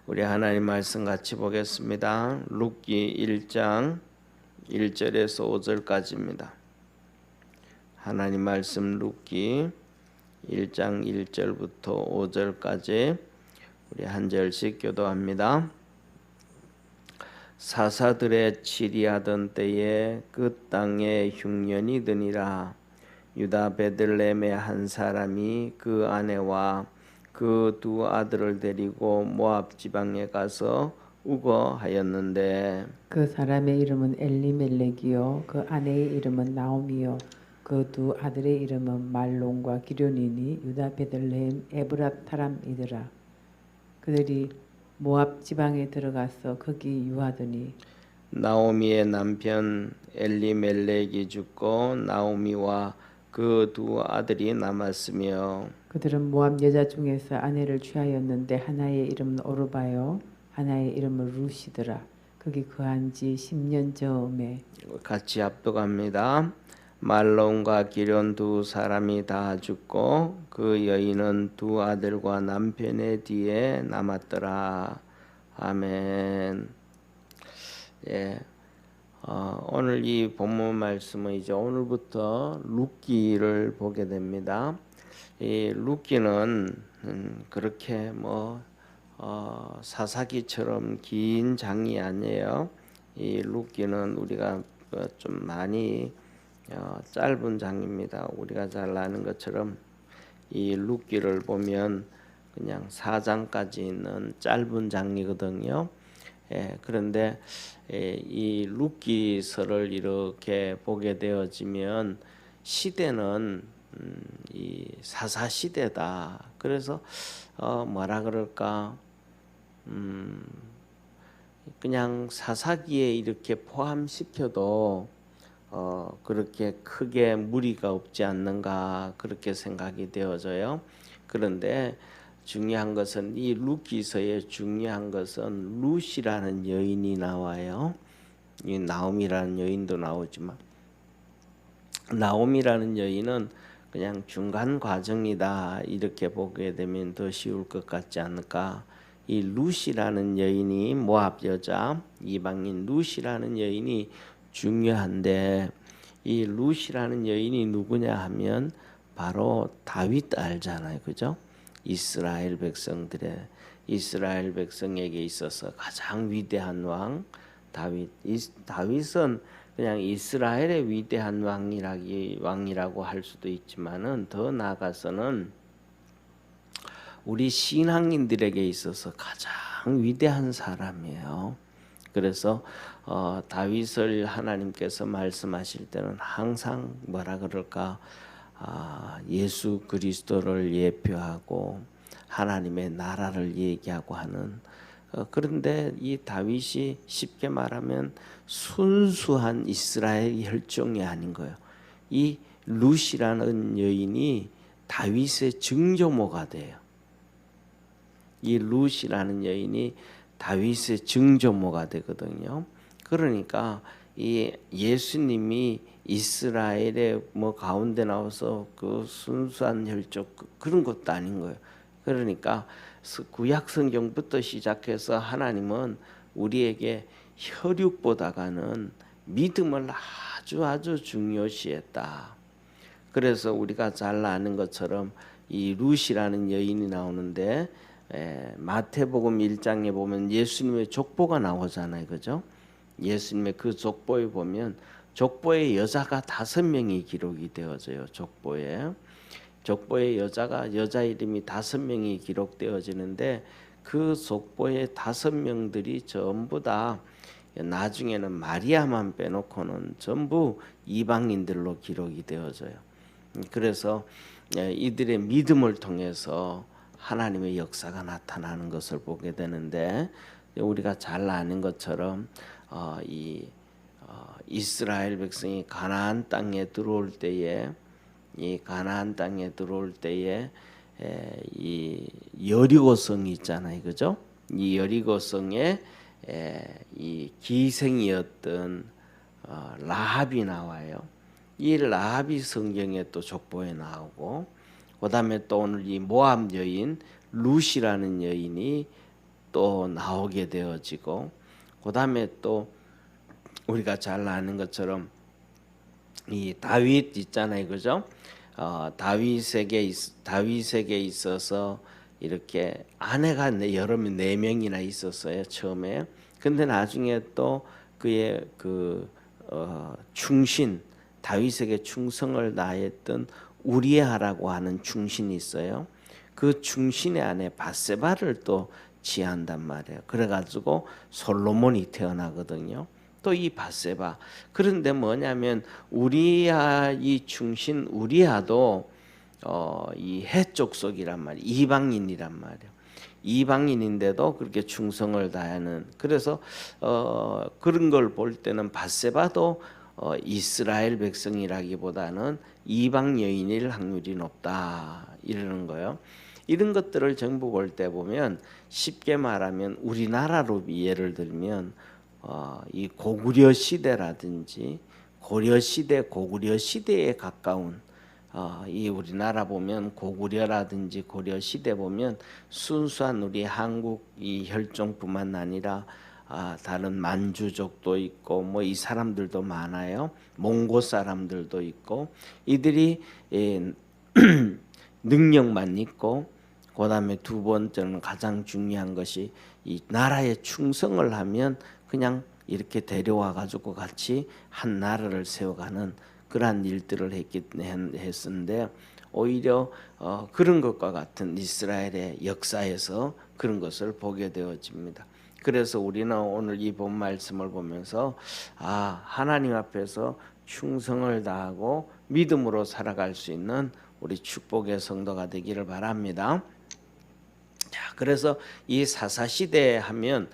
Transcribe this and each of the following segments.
우리 하나님 말씀 같이 보겠습니다. 룻기 1장 1절에서 5절까지입니다. 하나님 말씀 룻기 1장 1절부터 5절까지 우리 한 절씩 교도합니다. 사사들의 치리하던 때에 그 땅에 흉년이 드니라. 유다 베들레헴의 한 사람이 그 아내와 그 두 아들을 데리고 모압 지방에 가서 우거하였는데 그 사람의 이름은 엘리멜렉이요 그 아내의 이름은 나오미요 그 두 아들의 이름은 말론과 기련이니 유다 베들레헴 에브라타람이더라. 그들이 모압 지방에 들어가서 거기 유하더니 나오미의 남편 엘리멜렉이 죽고 나오미와 그 두 아들이 남았으며 그들은 모압 여자 중에서 아내를 취하였는데 하나의 이름은 오르바요 하나의 이름은 루시더라. 거기 거한 지 10년 전에 같이 합독합니다. 말론과 기련 두 사람이 다 죽고 그 여인은 두 아들과 남편의 뒤에 남았더라. 아멘. 예. 오늘 이 본문 말씀은 이제 오늘부터 룻기를 보게 됩니다. 이 룻기는 그렇게 사사기처럼 긴 장이 아니에요. 이 룻기는 우리가 좀 많이 짧은 장입니다. 우리가 잘 아는 것처럼 이 룻기를 보면 그냥 4장까지 있는 짧은 장이거든요. 그런데 이 룻기서를 이렇게 보게 되어지면 시대는 이 사사 시대다. 그래서 뭐라 그럴까? 그냥 사사기에 이렇게 포함시켜도 그렇게 크게 무리가 없지 않는가 그렇게 생각이 되어져요. 그런데 중요한 것은 이 룻기서의 중요한 것은 룻이라는 여인이 나와요. 이 나옴이라는 여인도 나오지만 나옴이라는 여인은 그냥 중간 과정이다 이렇게 보게 되면 더 쉬울 것 같지 않을까. 이 룻이라는 여인이 모압 여자 이방인 룻이라는 여인이 중요한데 이 룻이라는 여인이 누구냐 하면 바로 다윗 알잖아요, 그죠? 이스라엘 백성에게 있어서 가장 위대한 왕 다윗. 다윗은 그냥 이스라엘의 위대한 왕이라고 할 수도 있지만은 더 나아가서는 우리 신앙인들에게 있어서 가장 위대한 사람이에요. 그래서 다윗을 하나님께서 말씀하실 때는 항상 뭐라 그럴까? 예수 그리스도를 예표하고 하나님의 나라를 얘기하고 하는 그런데 이 다윗이 쉽게 말하면 순수한 이스라엘 혈종이 아닌 거예요. 이 룻이라는 여인이 다윗의 증조모가 돼요. 이 룻이라는 여인이 다윗의 증조모가 되거든요. 그러니까 이 예수님이 이스라엘의 가운데 나와서 그 순수한 혈족 그런 것도 아닌 거예요. 그러니까 구약 성경부터 시작해서 하나님은 우리에게 혈육보다가는 믿음을 아주 중요시했다. 그래서 우리가 잘 아는 것처럼 이 룻이라는 여인이 나오는데 마태복음 1장에 보면 예수님의 족보가 나오잖아요, 그죠? 예수님의 그 족보에 보면 족보에 여자가 5명이 기록이 되어져요. 족보에 여자 이름이 5명이 기록되어지는데 그 족보에 5명들이 전부 다 나중에는 마리아만 빼놓고는 전부 이방인들로 기록이 되어져요. 그래서 이들의 믿음을 통해서 하나님의 역사가 나타나는 것을 보게 되는데 우리가 잘 아는 것처럼 이스라엘 백성이 가나안 땅에 들어올 때에 이 여리고성이 있잖아요, 그죠? 이 여리고성에 이 기생이었던 라합이 나와요. 이 라합이 성경에 또 족보에 나오고, 그다음에 또 오늘 이 모압 여인 룻이라는 여인이 또 나오게 되어지고, 그 다음에 또 우리가 잘 아는 것처럼 이 다윗 있잖아요, 그죠? 다윗에게 있어서 이렇게 아내가 여러 네 명이나 있었어요, 처음에. 근데 나중에 또 그의 충신, 다윗에게 충성을 다했던 우리아라고 하는 충신이 있어요. 그 충신의 아내 바세바를 또 지한단 말이에요. 그래가지고 솔로몬이 태어나거든요. 또 이 바세바. 그런데 뭐냐면 우리아, 이 충신 우리아도 이 해족속이란 말이에요. 이방인이란 말이에요. 이방인인데도 그렇게 충성을 다하는. 그래서 그런 걸 볼 때는 바세바도 이스라엘 백성이라기보다는 이방 여인일 확률이 높다 이러는 거예요. 이런 것들을 전부 볼 때 보면 쉽게 말하면 우리나라로 예를 들면 이 고구려 시대라든지 고려 시대, 고구려 시대에 가까운 이 우리나라 보면 고구려라든지 고려 시대 보면 순수한 우리 한국 이 혈종뿐만 아니라 다른 만주족도 있고 뭐 이 사람들도 많아요. 몽고 사람들도 있고 이들이 능력만 있고 그다음에 두 번째는 가장 중요한 것이 이 나라에 충성을 하면 그냥 이렇게 데려와 가지고 같이 한 나라를 세워가는 그러한 일들을 했었는데 오히려 그런 것과 같은 이스라엘의 역사에서 그런 것을 보게 되어집니다. 그래서 우리는 오늘 이 본 말씀을 보면서 하나님 앞에서 충성을 다하고 믿음으로 살아갈 수 있는 우리 축복의 성도가 되기를 바랍니다. 자, 그래서 이 사사시대 하면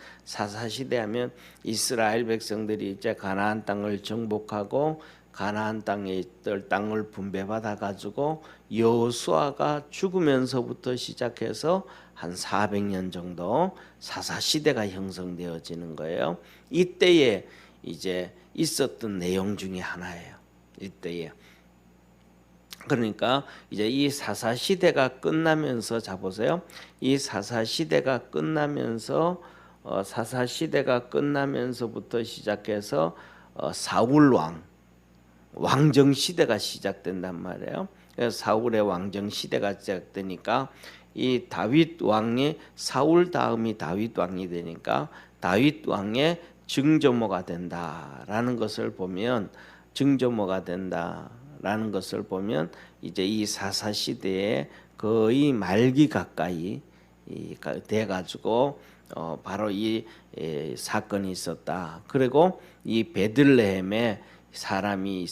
이스라엘 백성들이 이제 가나안 땅을 정복하고 가나안 땅에 있던 땅을 분배받아 가지고 여호수아가 죽으면서부터 시작해서 한 400년 정도 사사시대가 형성되어지는 거예요. 이때에 이제 있었던 내용 중에 하나예요. 이때에. 그러니까 이제 이 사사시대가 끝나면서 자 보세요. 이 사사시대가 끝나면서부터 시작해서 사울 왕정 시대가 시작된단 말이에요. 그래서 사울의 왕정 시대가 시작되니까 이 다윗 왕이 사울 다음이 다윗 왕이 되니까 다윗 왕의 증조모가 된다라는 것을 보면 이제 이 사사 시대에 거의 말기 가까이 돼 가지고 바로 이 사건이 있었다. 그리고 이 베들레헴에 사람이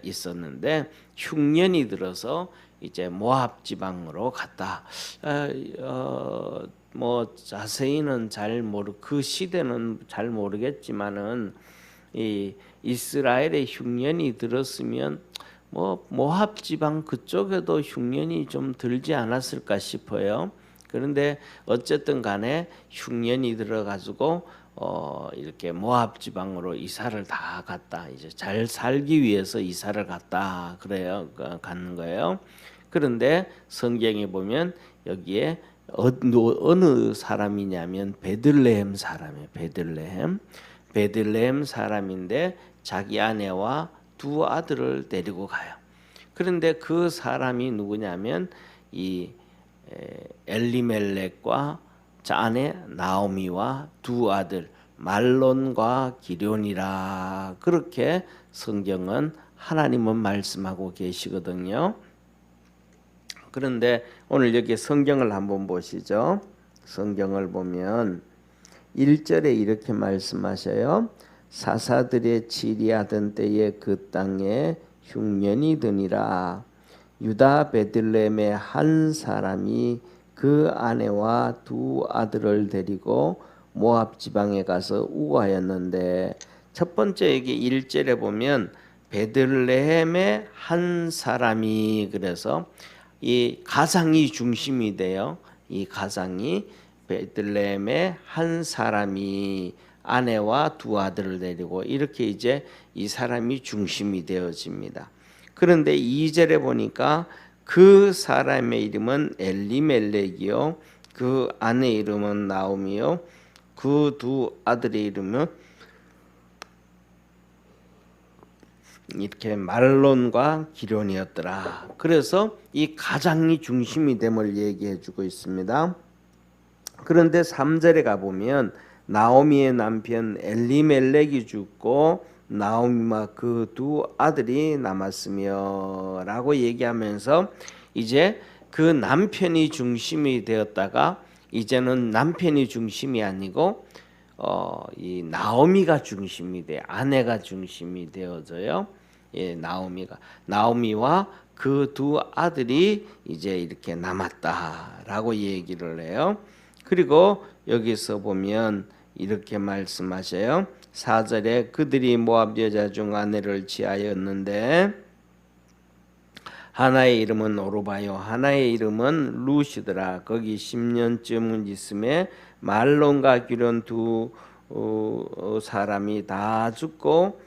있었는데 흉년이 들어서 이제 모압 지방으로 갔다. 뭐 자세히는 그 시대는 잘 모르겠지만은 이 이스라엘의 흉년이 들었으면 뭐 모압 지방 그쪽에도 흉년이 좀 들지 않았을까 싶어요. 그런데 어쨌든 간에 흉년이 들어가지고 이렇게 모압 지방으로 이사를 다 갔다. 이제 잘 살기 위해서 이사를 갔다. 그래요. 가는 거예요. 그런데 성경에 보면 여기에 어느 사람이냐면 베들레헴 사람이에요. 베들레헴 사람인데 자기 아내와 두 아들을 데리고 가요. 그런데 그 사람이 누구냐면 이 엘리멜렉과 아내 나오미와 두 아들 말론과 기럐이라 그렇게 성경은 하나님은 말씀하고 계시거든요. 그런데 오늘 여기 성경을 한번 보시죠. 성경을 보면 1절에 이렇게 말씀하셔요. 사사들의 치리하던 때에 그 땅에 흉년이 드니라. 유다 베들레헴의 한 사람이 그 아내와 두 아들을 데리고 모압 지방에 가서 우거하였는데 첫 번째 여기 1절에 보면 베들레헴의 한 사람이 그래서 이 가상이 중심이 돼요. 이 가상이 베들레헴의 한 사람이 아내와 두 아들을 데리고 이렇게 이제 이 사람이 중심이 되어집니다. 그런데 2절에 보니까 그 사람의 이름은 엘리멜렉이요 그 아내 이름은 나오미요. 그 두 아들의 이름은 이렇게 말론과 기련이었더라. 그래서 이 가장이 중심이 됨을 얘기해 주고 있습니다. 그런데 3절에 가보면 나오미의 남편 엘리멜렉이 죽고 나오미와 그 두 아들이 남았으며 라고 얘기하면서 이제 그 남편이 중심이 되었다가 이제는 남편이 중심이 아니고 이 나오미가 중심이 돼, 아내가 중심이 되어져요. 예, 나오미와 그 두 아들이 이제 이렇게 남았다라고 얘기를 해요. 그리고 여기서 보면 이렇게 말씀하셔요. 4절에 그들이 모압 여자 중 아내를 취하였는데 하나의 이름은 오르바요 하나의 이름은 루시더라. 거기 10년쯤 있음에 말론과 기련 두 사람이 다 죽고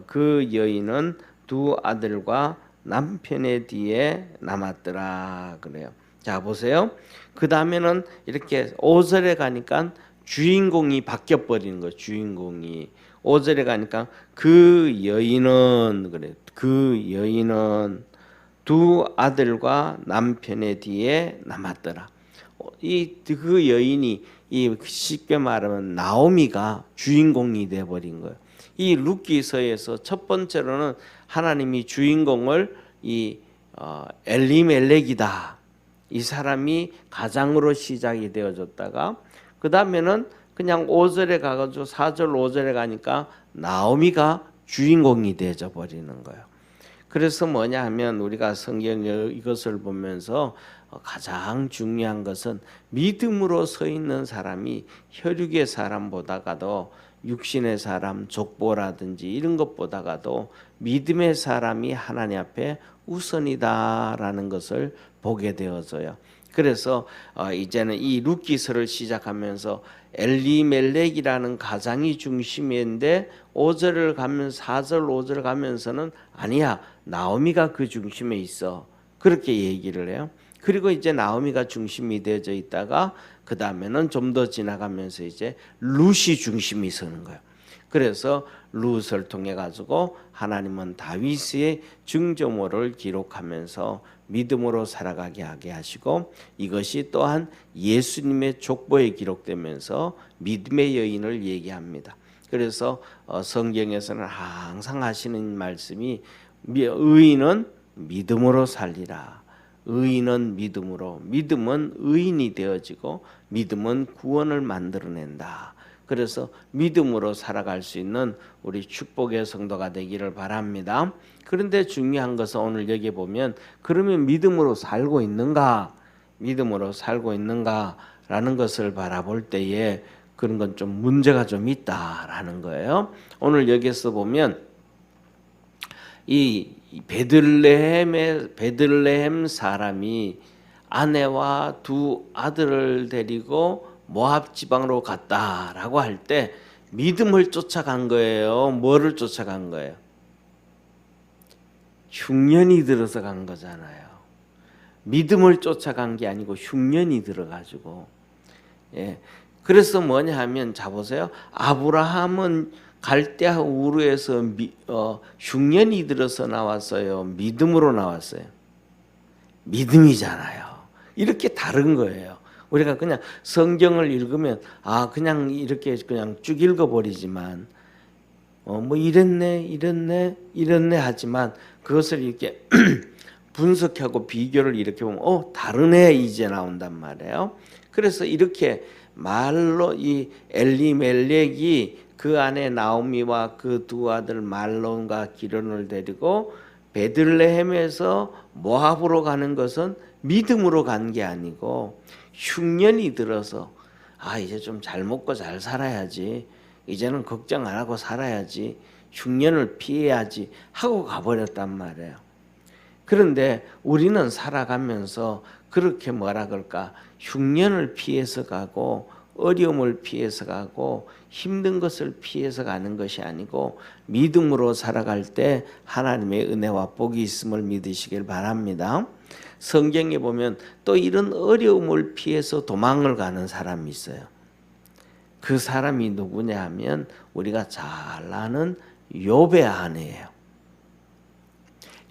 그 여인은 두 아들과 남편의 뒤에 남았더라 그래요. 자 보세요. 그 다음에는 이렇게 5절에 가니까 주인공이 바뀌어 버리는 거예요. 주인공이 5절에 가니까 그 여인은 그래. 그 여인은 두 아들과 남편의 뒤에 남았더라. 그 여인이 이 쉽게 말하면 나오미가 주인공이 돼 버린 거예요. 이 룻기서에서 첫 번째로는 하나님이 주인공을 이 엘리멜렉이다. 이 사람이 가장으로 시작이 되어졌다가 그 다음에는 그냥 5절에 가가지고 4절 5절에 가니까 나오미가 주인공이 되어져 버리는 거예요. 그래서 뭐냐 하면 우리가 성경 이것을 보면서 가장 중요한 것은 믿음으로 서 있는 사람이 혈육의 사람보다가도 육신의 사람, 족보라든지 이런 것보다가도 믿음의 사람이 하나님 앞에 우선이다라는 것을 보게 되어져요. 그래서 이제는 이 룻기서를 시작하면서 엘리멜렉이라는 가장이 중심인데 5절을 가면서 4절 5절 가면서는 아니야 나오미가 그 중심에 있어 그렇게 얘기를 해요. 그리고 이제 나오미가 중심이 되어져 있다가 그 다음에는 좀 더 지나가면서 이제 룻이 중심이 서는 거예요. 그래서 룻을 통해 가지고 하나님은 다윗의 증조모를 기록하면서 믿음으로 살아가게 하게 하시고 이것이 또한 예수님의 족보에 기록되면서 믿음의 여인을 얘기합니다. 그래서 성경에서는 항상 하시는 말씀이 의인은 믿음으로 살리라. 의인은 믿음으로, 믿음은 의인이 되어지고 믿음은 구원을 만들어낸다. 그래서 믿음으로 살아갈 수 있는 우리 축복의 성도가 되기를 바랍니다. 그런데 중요한 것은 오늘 여기 보면 그러면 믿음으로 살고 있는가? 믿음으로 살고 있는가라는 것을 바라볼 때에 그런 건 좀 문제가 좀 있다라는 거예요. 오늘 여기서 보면 이 베들레헴 사람이 아내와 두 아들을 데리고 모압 지방으로 갔다라고 할 때 믿음을 쫓아간 거예요. 뭐를 쫓아간 거예요? 흉년이 들어서 간 거잖아요. 믿음을 쫓아간 게 아니고 흉년이 들어가지고 예. 그래서 뭐냐 하면 자 보세요. 아브라함은 갈대아 우르에서 흉년이 들어서 나왔어요. 믿음으로 나왔어요. 믿음이잖아요. 이렇게 다른 거예요. 우리가 그냥 성경을 읽으면 그냥 이렇게 그냥 쭉 읽어버리지만 뭐 이랬네 하지만 그것을 이렇게 분석하고 비교를 이렇게 보면 다르네 이제 나온단 말이에요. 그래서 이렇게 말로 이 엘리멜렉이 그 안에 나오미와 그 두 아들 말론과 기련을 데리고 베들레헴에서 모압으로 가는 것은 믿음으로 간 게 아니고 흉년이 들어서 이제 좀 잘 먹고 잘 살아야지 이제는 걱정 안 하고 살아야지 흉년을 피해야지 하고 가버렸단 말이에요. 그런데 우리는 살아가면서 그렇게 뭐라 그럴까 흉년을 피해서 가고 어려움을 피해서 가고 힘든 것을 피해서 가는 것이 아니고 믿음으로 살아갈 때 하나님의 은혜와 복이 있음을 믿으시길 바랍니다. 성경에 보면 또 이런 어려움을 피해서 도망을 가는 사람이 있어요. 그 사람이 누구냐 하면 우리가 잘 아는 욥의 아내예요.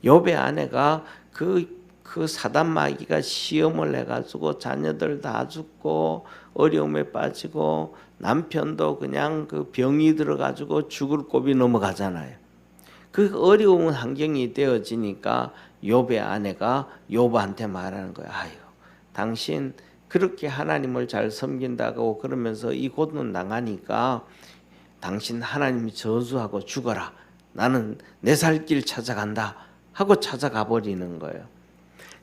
욥의 아내가 그 사단 마귀가 시험을 해가지고 자녀들 다 죽고 어려움에 빠지고 남편도 그냥 그 병이 들어가지고 죽을 고비 넘어가잖아요. 그 어려운 환경이 되어지니까 욥의 아내가 욥한테 말하는 거예요. 아유, 당신 그렇게 하나님을 잘 섬긴다고 그러면서 이 고통 당하니까 당신 하나님이 저주하고 죽어라. 나는 내 살 길 찾아간다 하고 찾아가 버리는 거예요.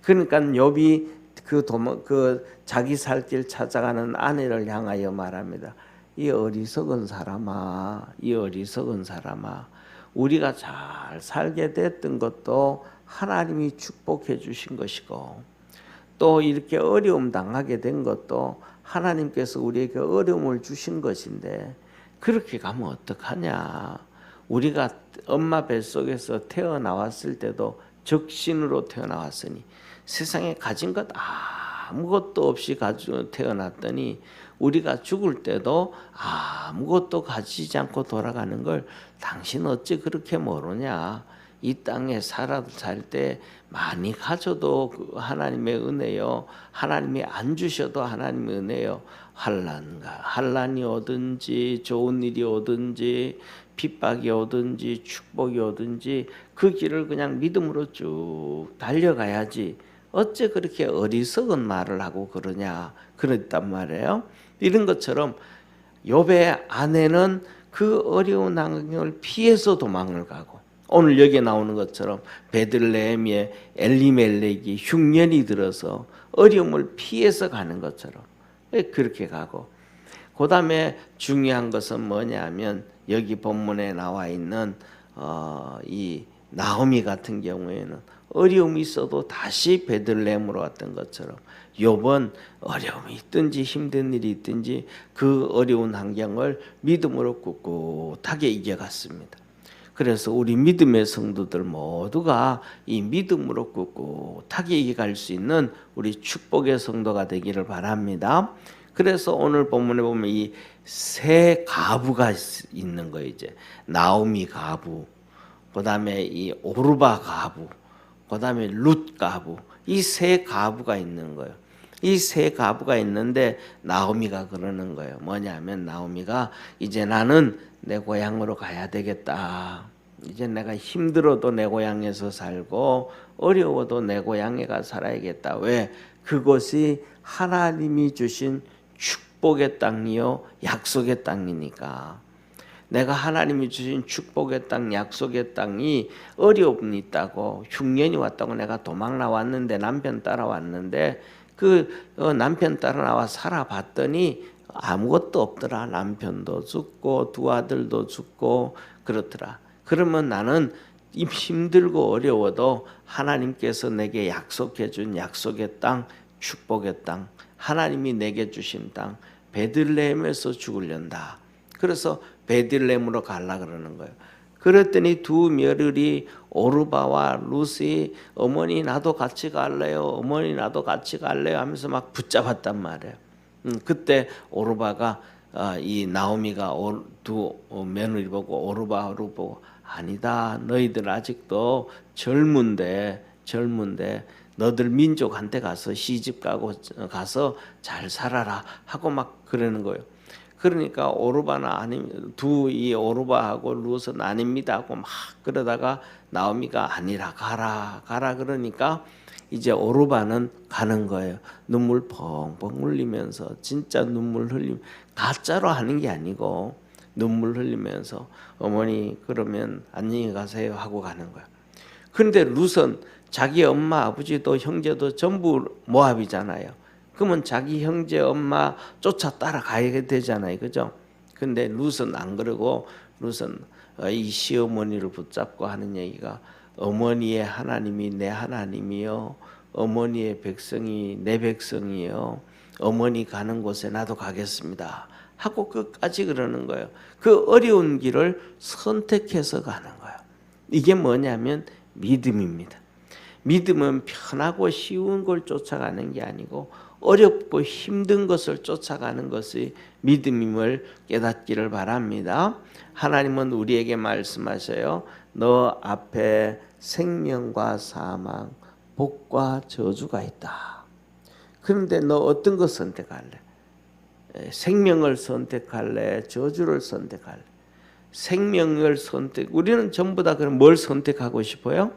그러니까 욥이 그 자기 살 길 찾아가는 아내를 향하여 말합니다. 이 어리석은 사람아, 이 어리석은 사람아, 우리가 잘 살게 됐던 것도 하나님이 축복해 주신 것이고 또 이렇게 어려움 당하게 된 것도 하나님께서 우리에게 어려움을 주신 것인데 그렇게 가면 어떡하냐. 우리가 엄마 뱃속에서 태어나왔을 때도 적신으로 태어나왔으니 세상에 가진 것 아무것도 없이 가지고 태어났더니 우리가 죽을 때도 아무것도 가지지 않고 돌아가는 걸 당신 어찌 그렇게 모르냐. 이 땅에 살 때 많이 가져도 하나님의 은혜요. 하나님이 안 주셔도 하나님의 은혜요. 환난이 오든지 좋은 일이 오든지 핍박이 오든지 축복이 오든지 그 길을 그냥 믿음으로 쭉 달려가야지. 어째 그렇게 어리석은 말을 하고 그러냐. 그랬단 말이에요. 이런 것처럼 욥의 아내는 그 어려운 환경을 피해서 도망을 가고 오늘 여기에 나오는 것처럼 베들레헴에 엘리멜렉이 흉년이 들어서 어려움을 피해서 가는 것처럼 그렇게 가고 그 다음에 중요한 것은 뭐냐면 여기 본문에 나와 있는 이 나오미 같은 경우에는 어려움이 있어도 다시 베들레헴으로 왔던 것처럼 욥은 어려움이 있든지 힘든 일이 있든지 그 어려운 환경을 믿음으로 꿋꿋하게 이겨갔습니다. 그래서 우리 믿음의 성도들 모두가 이 믿음으로 꿋꿋하게 이겨갈 수 있는 우리 축복의 성도가 되기를 바랍니다. 그래서 오늘 본문에 보면 이 세 가부가 있는 거예요. 이제 나오미 가부, 그다음에 이 오르바 가부, 그다음에 룻 가부, 이 세 가부가 있는 거예요. 이 세 가부가 있는데 나오미가 그러는 거예요. 뭐냐면 나오미가 이제 나는 내 고향으로 가야 되겠다. 이제 내가 힘들어도 내 고향에서 살고 어려워도 내 고향에 가 살아야겠다. 왜? 그것이 하나님이 주신 축복의 땅이요 약속의 땅이니까. 내가 하나님이 주신 축복의 땅, 약속의 땅이 어려움이 있다고 흉년이 왔다고 내가 도망 나왔는데 남편 따라왔는데 남편 따라 나와 살아봤더니 아무것도 없더라. 남편도 죽고 두 아들도 죽고 그렇더라. 그러면 나는 힘들고 어려워도 하나님께서 내게 약속해 준 약속의 땅, 축복의 땅, 하나님이 내게 주신 땅 베들레헴에서 죽으련다. 그래서 베들레헴으로 가려 그러는 거예요. 그랬더니 두 며느리 오르바와 룻이 어머니 나도 같이 갈래요. 어머니 나도 같이 갈래요 하면서 막 붙잡았단 말이에요. 그때 오르바가 이 나오미가 두 며느리 보고 오르바를 보고 아니다. 너희들 아직도 젊은데 너들 민족한테 가서 시집 가서 잘 살아라 하고 막 그러는 거예요. 그러니까 오르바는 이 오르바하고 룻은 아닙니다 하고 막 그러다가 나오미가 아니라 가라 그러니까 이제 오르바는 가는 거예요. 눈물 펑펑 흘리면서 진짜 눈물 흘리면 가짜로 하는 게 아니고 눈물 흘리면서 어머니 그러면 안녕히 가세요 하고 가는 거예요. 그런데 룻은 자기 엄마 아버지도 형제도 전부 모압이잖아요. 그러면 자기 형제 엄마 쫓아 따라가야 되잖아요. 그죠? 근데 룻은 안 그러고 룻은 이 시어머니를 붙잡고 하는 얘기가 어머니의 하나님이 내 하나님이요. 어머니의 백성이 내 백성이요. 어머니 가는 곳에 나도 가겠습니다. 하고 끝까지 그러는 거예요. 그 어려운 길을 선택해서 가는 거예요. 이게 뭐냐면 믿음입니다. 믿음은 편하고 쉬운 걸 쫓아가는 게 아니고 어렵고 힘든 것을 쫓아가는 것이 믿음임을 깨닫기를 바랍니다. 하나님은 우리에게 말씀하셔요. 너 앞에 생명과 사망, 복과 저주가 있다. 그런데 너 어떤 거 선택할래? 생명을 선택할래? 저주를 선택할래? 생명을 우리는 전부 다 그럼 뭘 선택하고 싶어요?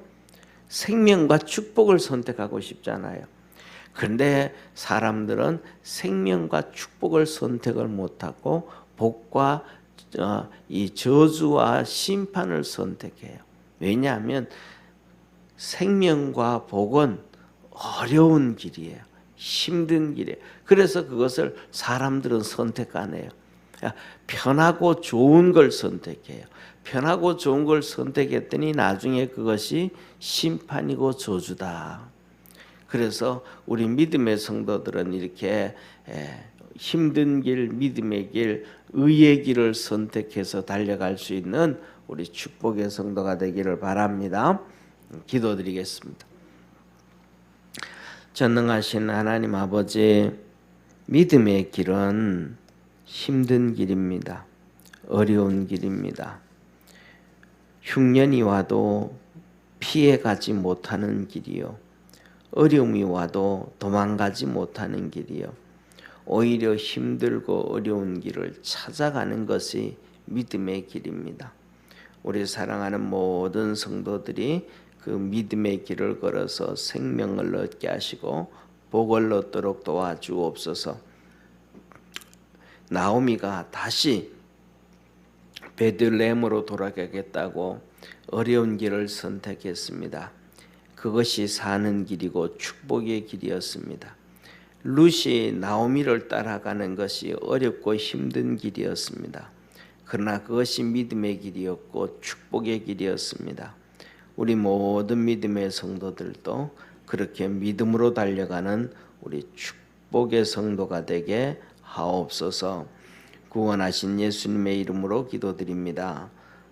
생명과 축복을 선택하고 싶잖아요. 그런데 사람들은 생명과 축복을 선택을 못하고 복과 이 저주와 심판을 선택해요. 왜냐하면 생명과 복은 어려운 길이에요. 힘든 길이에요. 그래서 그것을 사람들은 선택 안 해요. 편하고 좋은 걸 선택해요. 편하고 좋은 걸 선택했더니 나중에 그것이 심판이고 저주다. 그래서 우리 믿음의 성도들은 이렇게 힘든 길, 믿음의 길, 의의 길을 선택해서 달려갈 수 있는 우리 축복의 성도가 되기를 바랍니다. 기도드리겠습니다. 전능하신 하나님 아버지, 믿음의 길은 힘든 길입니다. 어려운 길입니다. 흉년이 와도 피해가지 못하는 길이요. 어려움이 와도 도망가지 못하는 길이요. 오히려 힘들고 어려운 길을 찾아가는 것이 믿음의 길입니다. 우리 사랑하는 모든 성도들이 그 믿음의 길을 걸어서 생명을 얻게 하시고 복을 얻도록 도와주옵소서. 나오미가 다시 베들레헴으로 돌아가겠다고 어려운 길을 선택했습니다. 그것이 사는 길이고 축복의 길이었습니다. 룻이 나오미를 따라가는 것이 어렵고 힘든 길이었습니다. 그러나 그것이 믿음의 길이었고 축복의 길이었습니다. 우리 모든 믿음의 성도들도 그렇게 믿음으로 달려가는 우리 축복의 성도가 되게 하옵소서. 구원하신 예수님의 이름으로 기도드립니다.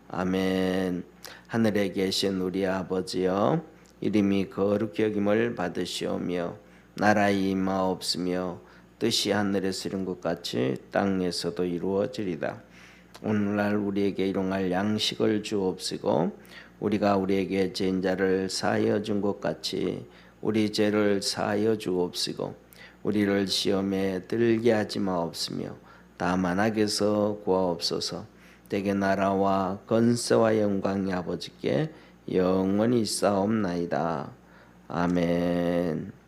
아멘. 하늘에 계신 우리 아버지여, 이름이 거룩히 여김을 받으시오며 나라의 임하옵시며 뜻이 하늘에서 이룬 것 같이 땅에서도 이루어지리다. 오늘날 우리에게 일용할 양식을 주옵시고 우리가 우리에게 죄인 자를 사하여 준 것 같이 우리 죄를 사하여 주옵시고 우리를 시험에 들게 하지 마옵시며 다만 악에서 구하옵소서. 대개 나라와 권세와 영광이 아버지께 영원히 있사옵나이다. 아멘.